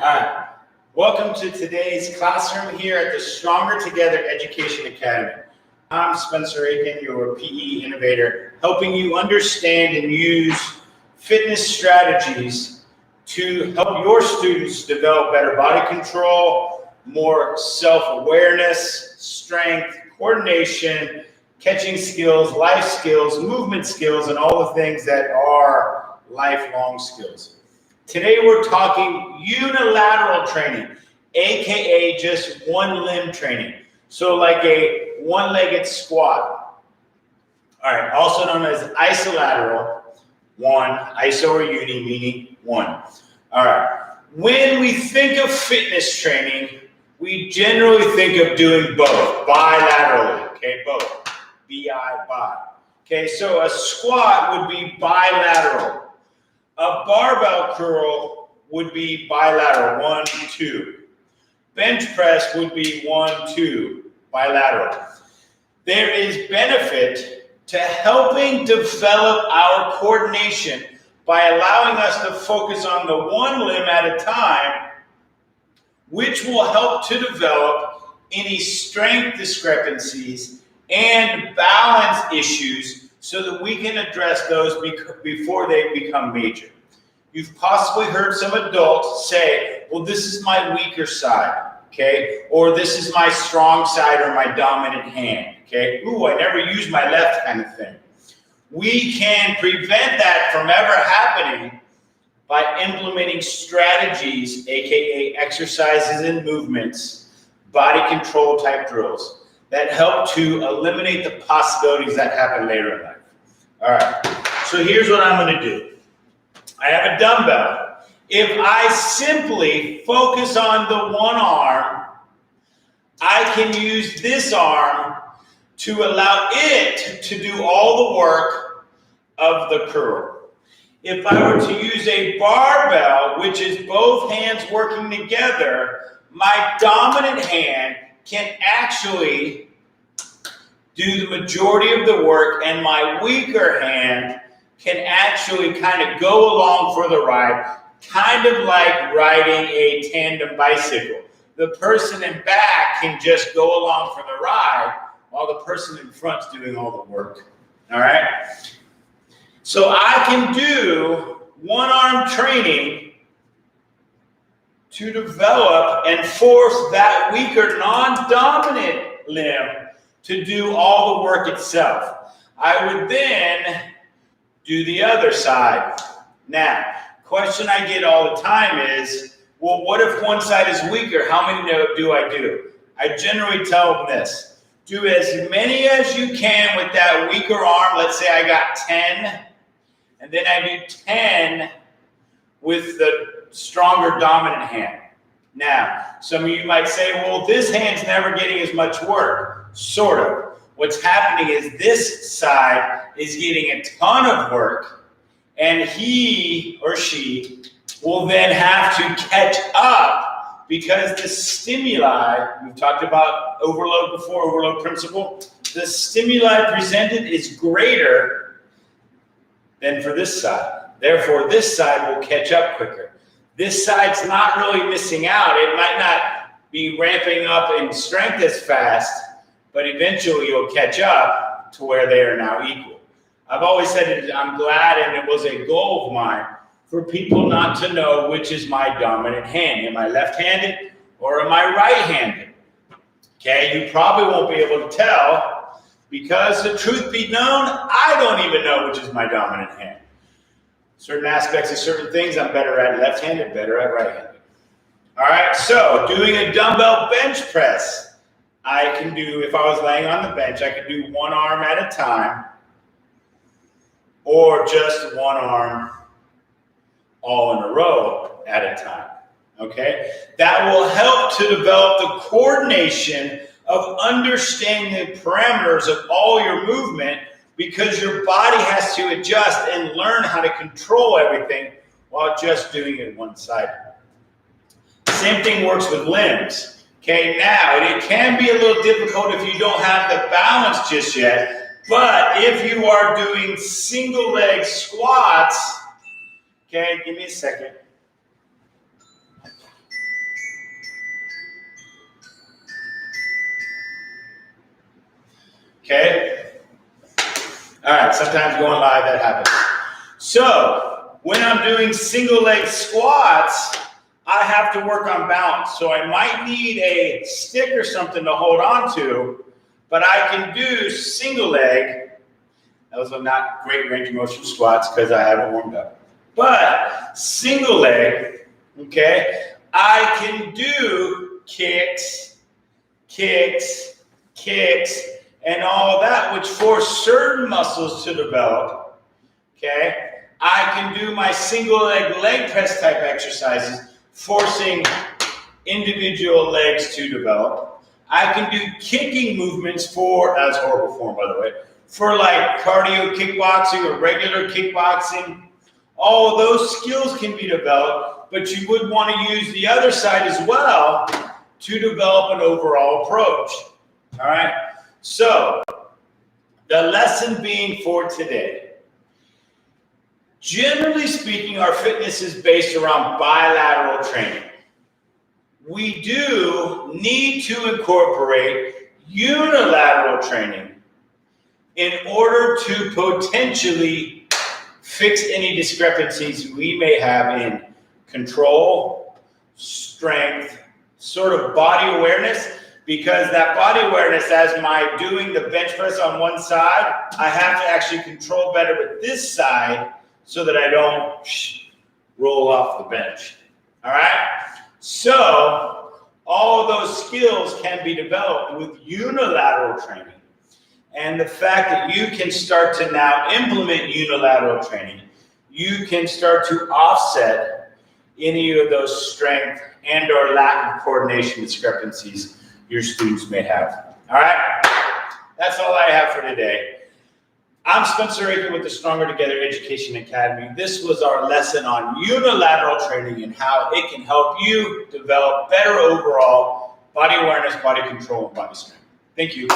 Hi, welcome to today's classroom here at the Stronger Together Education Academy. I'm Spencer Aiken, your PE innovator, helping you understand and use fitness strategies to help your students develop better body control, more self-awareness, strength, coordination, catching skills, life skills, movement skills, and all the things that are lifelong skills. Today we're talking unilateral training, aka just one limb training. So like a one-legged squat. All right, also known as isolateral, one, iso or uni meaning one. All right, when we think of fitness training, we generally think of doing both, bilaterally, okay, both, B-I, bi. Okay, so a squat would be bilateral. A barbell curl would be bilateral, 1, 2. Bench press would be 1, 2, bilateral. There is benefit to helping develop our coordination by allowing us to focus on the one limb at a time, which will help to develop any strength discrepancies and balance issues so that we can address those before they become major. You've possibly heard some adults say, well, this is my weaker side, okay? Or this is my strong side or my dominant hand, okay? Ooh, I never use my left kind of thing. We can prevent that from ever happening by implementing strategies, aka exercises and movements, body control type drills that help to eliminate the possibilities that happen later in life. All right, so here's what I'm going to do. I have a dumbbell. If I simply focus on the one arm, I can use this arm to allow it to do all the work of the curl. If I were to use a barbell, which is both hands working together, my dominant hand can actually do the majority of the work, and my weaker hand can actually kind of go along for the ride, kind of like riding a tandem bicycle. The person in back can just go along for the ride while the person in front's doing all the work. All right? So I can do one-arm training to develop and force that weaker non-dominant limb to do all the work itself. I would then do the other side. Now, question I get all the time is, well, what if one side is weaker? How many do I do? I generally tell them this. Do as many as you can with that weaker arm. Let's say I got 10, and then I do 10 with the stronger dominant hand. Now, some of you might say, well, this hand's never getting as much work. Sort of. What's happening is this side is getting a ton of work, and he or she will then have to catch up because the stimuli, we've talked about overload before, overload principle, the stimuli presented is greater than for this side. Therefore, this side will catch up quicker. This side's not really missing out. It might not be ramping up in strength as fast, but eventually you'll catch up to where they are now equal. I've always said I'm glad, and it was a goal of mine, for people not to know which is my dominant hand. Am I left-handed or am I right-handed? Okay, you probably won't be able to tell because the truth be known, I don't even know which is my dominant hand. Certain aspects of certain things I'm better at left-handed, better at right-handed. All right, so doing a dumbbell bench press. I can do, if I was laying on the bench, I could do one arm at a time or just one arm all in a row at a time, okay? That will help to develop the coordination of understanding the parameters of all your movement because your body has to adjust and learn how to control everything while just doing it one-sided. Same thing works with limbs. Okay, now, it can be a little difficult if you don't have the balance just yet, but if you are doing single leg squats, okay, give me a second. Okay? All right, sometimes going live, that happens. So, when I'm doing single leg squats, I have to work on balance. So I might need a stick or something to hold on to, but I can do single leg. Those are not great range of motion squats because I haven't warmed up. But single leg, okay, I can do kicks, kicks, kicks, and all that, which force certain muscles to develop, okay? I can do my single leg press type exercises, forcing individual legs to develop. I can do kicking movements for, that's horrible form by the way, for like cardio kickboxing or regular kickboxing. All of those skills can be developed, but you would want to use the other side as well to develop an overall approach. All right? So, the lesson being for today. Generally speaking, our fitness is based around bilateral training. We do need to incorporate unilateral training in order to potentially fix any discrepancies we may have in control, strength, sort of body awareness, because that body awareness, as my doing the bench press on one side, I have to actually control better with this side so that I don't roll off the bench. All right? So, all of those skills can be developed with unilateral training. And the fact that you can start to now implement unilateral training, you can start to offset any of those strength and or lack of coordination discrepancies your students may have. All right? That's all I have for today. I'm Spencer Aiken with the Stronger Together Education Academy. This was our lesson on unilateral training and how it can help you develop better overall body awareness, body control, and body strength. Thank you.